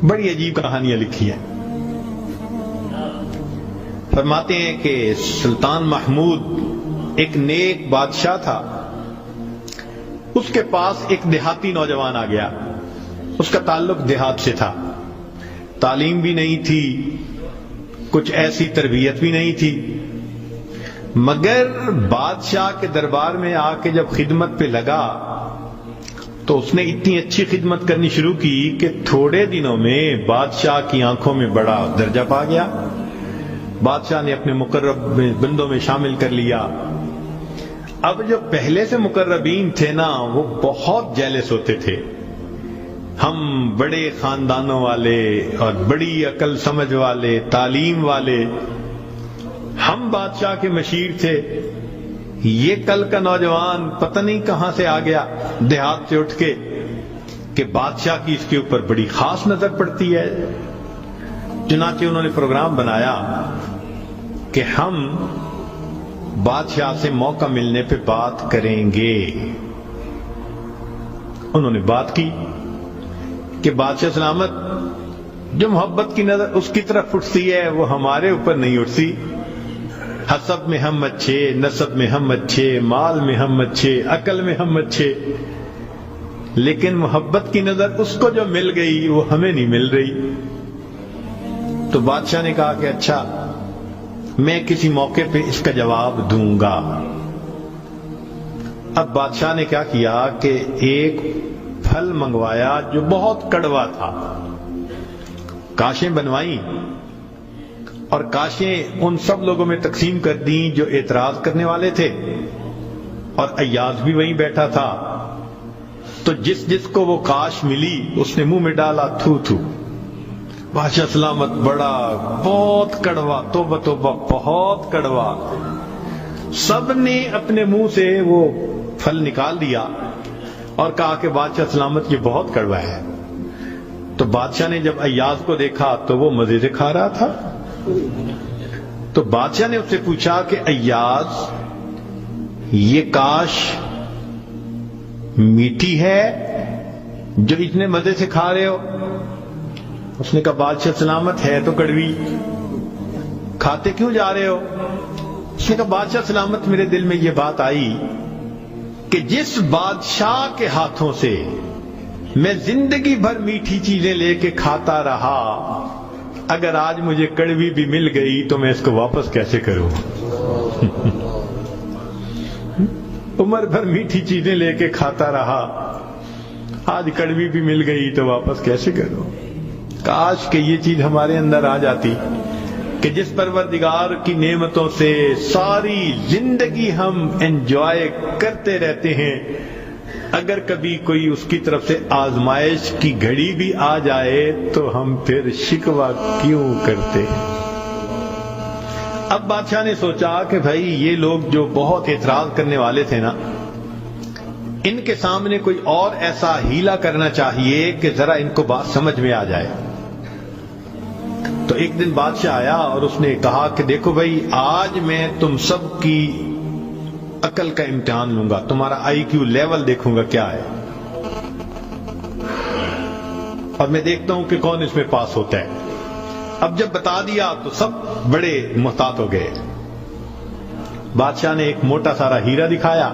بڑی عجیب کہانیاں لکھی ہیں. فرماتے ہیں کہ سلطان محمود ایک نیک بادشاہ تھا. اس کے پاس ایک دیہاتی نوجوان آ گیا. اس کا تعلق دیہات سے تھا. تعلیم بھی نہیں تھی, کچھ ایسی تربیت بھی نہیں تھی, مگر بادشاہ کے دربار میں آ کے جب خدمت پہ لگا تو اس نے اتنی اچھی خدمت کرنی شروع کی کہ تھوڑے دنوں میں بادشاہ کی آنکھوں میں بڑا درجہ پا گیا. بادشاہ نے اپنے مقرب بندوں میں شامل کر لیا. اب جو پہلے سے مقربین تھے نا, وہ بہت جیلس ہوتے تھے. ہم بڑے خاندانوں والے اور بڑی عقل سمجھ والے, تعلیم والے, ہم بادشاہ کے مشیر تھے. یہ کل کا نوجوان پتہ نہیں کہاں سے آ گیا دیہات سے اٹھ کے کہ بادشاہ کی اس کے اوپر بڑی خاص نظر پڑتی ہے. چنانچہ انہوں نے پروگرام بنایا کہ ہم بادشاہ سے موقع ملنے پہ بات کریں گے. انہوں نے بات کی کہ بادشاہ سلامت, جو محبت کی نظر اس کی طرف اٹھتی ہے وہ ہمارے اوپر نہیں اٹھتی. حسب میں ہم اچھے, نسب میں ہم اچھے, مال میں ہم اچھے, عقل میں ہم اچھے, لیکن محبت کی نظر اس کو جو مل گئی وہ ہمیں نہیں مل رہی. تو بادشاہ نے کہا کہ اچھا, میں کسی موقع پہ اس کا جواب دوں گا. اب بادشاہ نے کیا کیا کہ ایک پھل منگوایا جو بہت کڑوا تھا. کاشیں بنوائیں اور کاشیں ان سب لوگوں میں تقسیم کر دیں جو اعتراض کرنے والے تھے, اور ایاز بھی وہیں بیٹھا تھا. تو جس جس کو وہ کاش ملی اس نے منہ میں ڈالا, تھو تھو. بادشاہ سلامت بڑا بہت کڑوا, توبہ توبہ بہت کڑوا. سب نے اپنے منہ سے وہ پھل نکال دیا اور کہا کہ بادشاہ سلامت یہ بہت کڑوا ہے. تو بادشاہ نے جب ایاز کو دیکھا تو وہ مزے سے کھا رہا تھا. تو بادشاہ نے اس سے پوچھا کہ ایاز, یہ کاش میٹھی ہے جو اتنے مزے سے کھا رہے ہو؟ اس نے کہا بادشاہ سلامت ہے تو کڑوی, کھاتے کیوں جا رہے ہو؟ اس نے کہا بادشاہ سلامت میرے دل میں یہ بات آئی کہ جس بادشاہ کے ہاتھوں سے میں زندگی بھر میٹھی چیزیں لے کے کھاتا رہا, اگر آج مجھے کڑوی بھی مل گئی تو میں اس کو واپس کیسے کروں؟ عمر بھر میٹھی چیزیں لے کے کھاتا رہا, آج کڑوی بھی مل گئی تو واپس کیسے کروں؟ کاش کہ یہ چیز ہمارے اندر آ جاتی کہ جس پروردگار کی نعمتوں سے ساری زندگی ہم انجوائے کرتے رہتے ہیں, اگر کبھی کوئی اس کی طرف سے آزمائش کی گھڑی بھی آ جائے تو ہم پھر شکوہ کیوں کرتے ہیں؟ اب بادشاہ نے سوچا کہ بھائی یہ لوگ جو بہت اعتراض کرنے والے تھے نا, ان کے سامنے کوئی اور ایسا ہیلا کرنا چاہیے کہ ذرا ان کو بات سمجھ میں آ جائے. تو ایک دن بادشاہ آیا اور اس نے کہا کہ دیکھو بھائی, آج میں تم سب کی عقل کا امتحان لوں گا, تمہارا آئی کیو لیول دیکھوں گا کیا ہے, اور میں دیکھتا ہوں کہ کون اس میں پاس ہوتا ہے. اب جب بتا دیا تو سب بڑے محتاط ہو گئے. بادشاہ نے ایک موٹا سارا ہیرا دکھایا,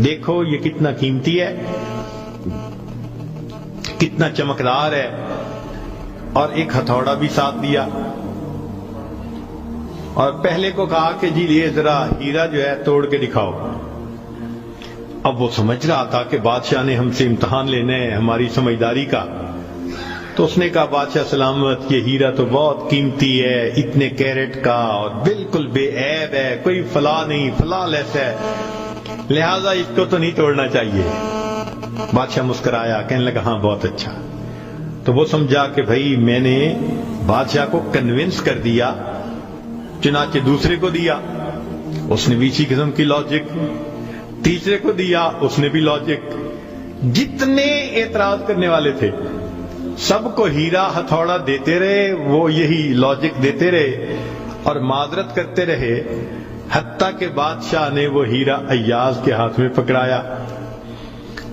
دیکھو یہ کتنا قیمتی ہے, کتنا چمکدار ہے, اور ایک ہتھوڑا بھی ساتھ دیا, اور پہلے کو کہا کہ جی یہ ذرا ہیرا جو ہے توڑ کے دکھاؤ. اب وہ سمجھ رہا تھا کہ بادشاہ نے ہم سے امتحان لینا ہے ہماری سمجھداری کا. تو اس نے کہا بادشاہ سلامت یہ ہیرا تو بہت قیمتی ہے, اتنے کیرٹ کا, اور بالکل بے عیب ہے, کوئی فلاں نہیں, فلاں لیس ہے, لہذا اس کو تو نہیں توڑنا چاہیے. بادشاہ مسکرایا, کہنے لگا ہاں بہت اچھا. تو وہ سمجھا کہ بھائی میں نے بادشاہ کو کنونس کر دیا, چنانچہ دوسرے کو دیا, اس نے بھی اسی قسم کی لاجک, تیسرے کو دیا, اس نے بھی لاجک. جتنے اعتراض کرنے والے تھے سب کو ہیرا ہتھوڑا دیتے رہے, وہ یہی لاجک دیتے رہے اور معذرت کرتے رہے, حتیٰ کہ بادشاہ نے وہ ہیرا ایاز کے ہاتھ میں پکڑایا.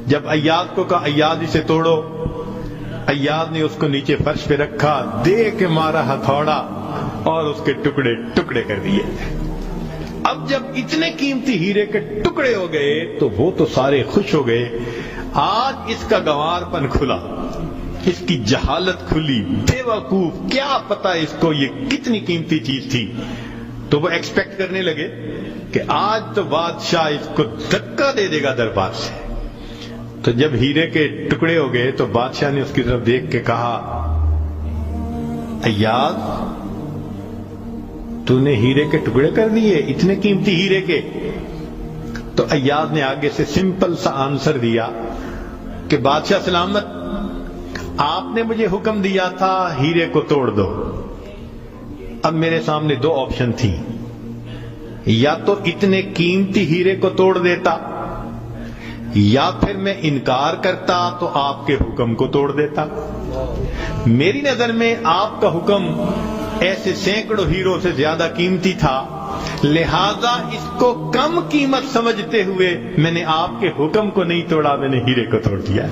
جب ایاز کو کہا ایاز اسے توڑو, ایاز نے اس کو نیچے فرش پہ رکھا، دے کے مارا ہتھوڑا اور اس کے ٹکڑے ٹکڑے کر دیے۔ اب جب اتنے قیمتی ہیرے کے ٹکڑے ہو گئے تو وہ تو سارے خوش ہو گئے، آج اس کا گنوار پن کھلا، اس کی جہالت کھلی، بے وقوف، کیا پتا اس کو یہ کتنی قیمتی چیز تھی۔ تو وہ ایکسپیکٹ کرنے لگے کہ آج تو بادشاہ اس کو دھکا دے دے گا دربار سے۔ تو جب ہیرے کے ٹکڑے ہو گئے تو بادشاہ نے اس کی طرف دیکھ کے کہا، ایاز تو نے ہیرے کے ٹکڑے کر دیے، اتنے قیمتی ہیرے کے؟ تو ایاز نے آگے سے سمپل سا آنسر دیا کہ بادشاہ سلامت، آپ نے مجھے حکم دیا تھا ہیرے کو توڑ دو۔ اب میرے سامنے دو آپشن تھی، یا تو اتنے قیمتی ہیرے کو توڑ دیتا، یا پھر میں انکار کرتا تو آپ کے حکم کو توڑ دیتا۔ میری نظر میں آپ کا حکم ایسے سینکڑوں ہیروں سے زیادہ قیمتی تھا، لہذا اس کو کم قیمت سمجھتے ہوئے میں نے آپ کے حکم کو نہیں توڑا، میں نے ہیرے کو توڑ دیا۔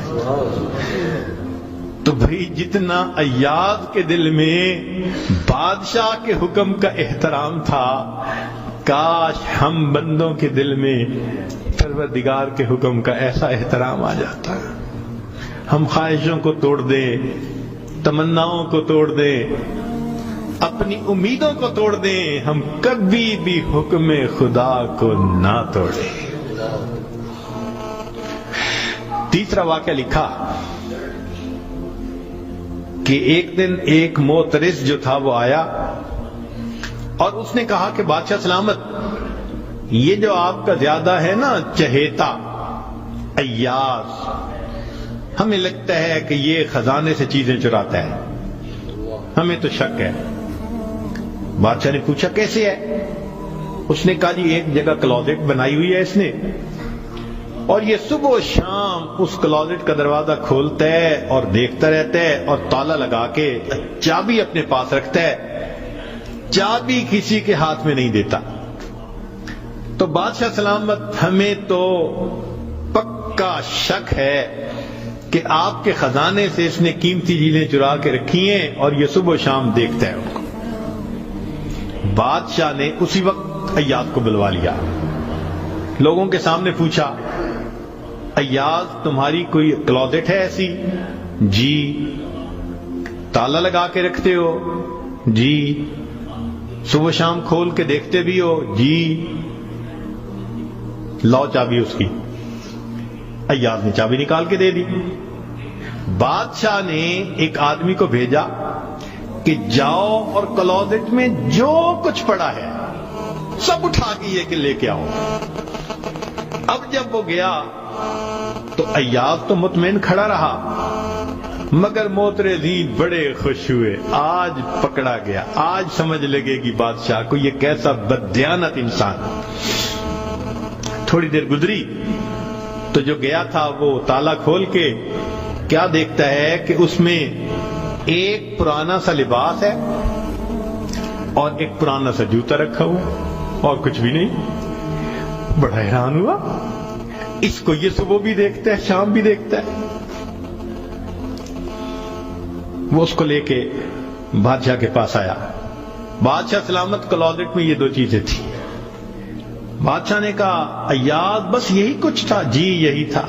تو بھئی جتنا ایاز کے دل میں بادشاہ کے حکم کا احترام تھا، کاش ہم بندوں کے دل میں پروردگار کے حکم کا ایسا احترام آ جاتا۔ ہم خواہشوں کو توڑ دیں، تمناؤں کو توڑ دیں، اپنی امیدوں کو توڑ دیں، ہم کبھی بھی حکم خدا کو نہ توڑیں۔ تیسرا واقعہ لکھا کہ ایک دن ایک معترض جو تھا وہ آیا اور اس نے کہا کہ بادشاہ سلامت، یہ جو آپ کا زیادہ ہے نا چہیتا ایاز، ہمیں لگتا ہے کہ یہ خزانے سے چیزیں چراتا ہے، ہمیں تو شک ہے۔ بادشاہ نے پوچھا کیسے ہے؟ اس نے کہا جی ایک جگہ کلوزٹ بنائی ہوئی ہے اس نے، اور یہ صبح و شام اس کلوزٹ کا دروازہ کھولتا ہے اور دیکھتا رہتا ہے اور تالا لگا کے چابی اپنے پاس رکھتا ہے، چابی کسی کے ہاتھ میں نہیں دیتا۔ تو بادشاہ سلامت، ہمیں تو پکا شک ہے کہ آپ کے خزانے سے اس نے قیمتی چیزیں چرا کے رکھی ہیں اور یہ صبح و شام دیکھتا ہے ان کو۔ بادشاہ نے اسی وقت ایاز کو بلوا لیا، لوگوں کے سامنے پوچھا، ایاز تمہاری کوئی کلوزٹ ہے ایسی؟ جی۔ تالا لگا کے رکھتے ہو؟ جی۔ صبح شام کھول کے دیکھتے بھی ہو؟ جی۔ لاؤ چابی اس کی۔ ایاز نے چابی نکال کے دے دی۔ بادشاہ نے ایک آدمی کو بھیجا کہ جاؤ اور کلوزٹ میں جو کچھ پڑا ہے سب اٹھا کے یہ کہ لے کے آؤ۔ اب جب وہ گیا تو ایاز تو مطمئن کھڑا رہا، مگر معترضین بڑے خوش ہوئے، آج پکڑا گیا، آج سمجھ لگے گی بادشاہ کو یہ کیسا بددیانت انسان۔ تھوڑی دیر گزری تو جو گیا تھا وہ تالا کھول کے کیا دیکھتا ہے کہ اس میں ایک پرانا سا لباس ہے اور ایک پرانا سا جوتا رکھا ہوا اور کچھ بھی نہیں۔ بڑا حیران ہوا، اس کو یہ صبح بھی دیکھتا ہے شام بھی دیکھتا ہے۔ وہ اس کو لے کے بادشاہ کے پاس آیا۔ بادشاہ سلامت، کلوزٹ میں یہ دو چیزیں تھیں۔ بادشاہ نے کہا ایاز بس یہی کچھ تھا؟ جی یہی تھا۔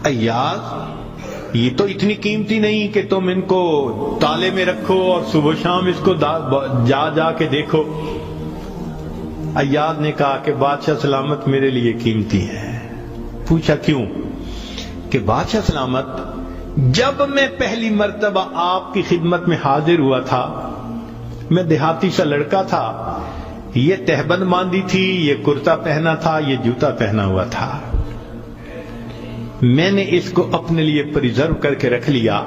ایاز یہ تو اتنی قیمتی نہیں کہ تم ان کو تالے میں رکھو اور صبح شام اس کو جا جا کے دیکھو۔ ایاز نے کہا کہ بادشاہ سلامت میرے لیے قیمتی ہے۔ پوچھا کیوں؟ کہ بادشاہ سلامت، جب میں پہلی مرتبہ آپ کی خدمت میں حاضر ہوا تھا، میں دیہاتی سا لڑکا تھا، یہ تہبند باندھی تھی، یہ کرتا پہنا تھا، یہ جوتا پہنا ہوا تھا، میں نے اس کو اپنے لیے پریزرو کر کے رکھ لیا۔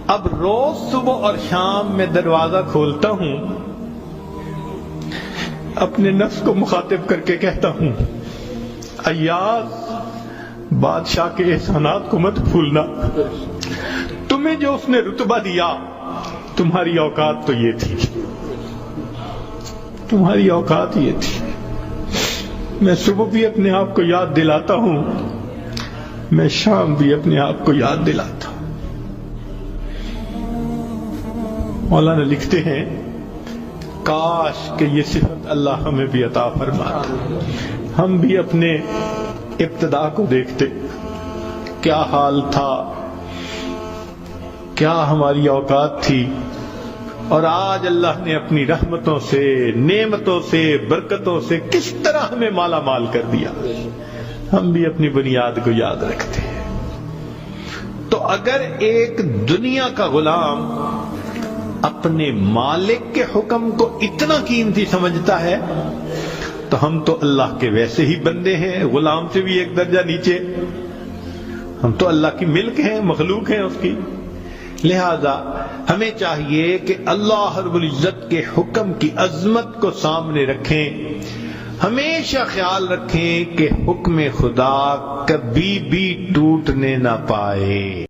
اب روز صبح اور شام میں دروازہ کھولتا ہوں، اپنے نفس کو مخاطب کر کے کہتا ہوں ایاز بادشاہ کے احسانات کو مت بھولنا، تمہیں جو اس نے رتبہ دیا تمہاری اوقات تو یہ تھی، تمہاری اوقات یہ تھی۔ میں صبح بھی اپنے آپ کو یاد دلاتا ہوں میں شام بھی اپنے آپ کو یاد دلاتا ہوں۔ مولانا لکھتے ہیں کاش کہ یہ صفت اللہ ہمیں بھی عطا فرماتا، ہم بھی اپنے ابتدا کو دیکھتے، کیا حال تھا، کیا ہماری اوقات تھی، اور آج اللہ نے اپنی رحمتوں سے، نعمتوں سے، برکتوں سے کس طرح ہمیں مالا مال کر دیا۔ ہم بھی اپنی بنیاد کو یاد رکھتے ہیں۔ تو اگر ایک دنیا کا غلام اپنے مالک کے حکم کو اتنا قیمتی سمجھتا ہے تو ہم تو اللہ کے ویسے ہی بندے ہیں، غلام سے بھی ایک درجہ نیچے۔ ہم تو اللہ کی ملک ہیں، مخلوق ہیں اس کی۔ لہذا ہمیں چاہیے کہ اللہ رب العزت کے حکم کی عظمت کو سامنے رکھیں، ہمیشہ خیال رکھیں کہ حکم خدا کبھی بھی ٹوٹنے نہ پائے۔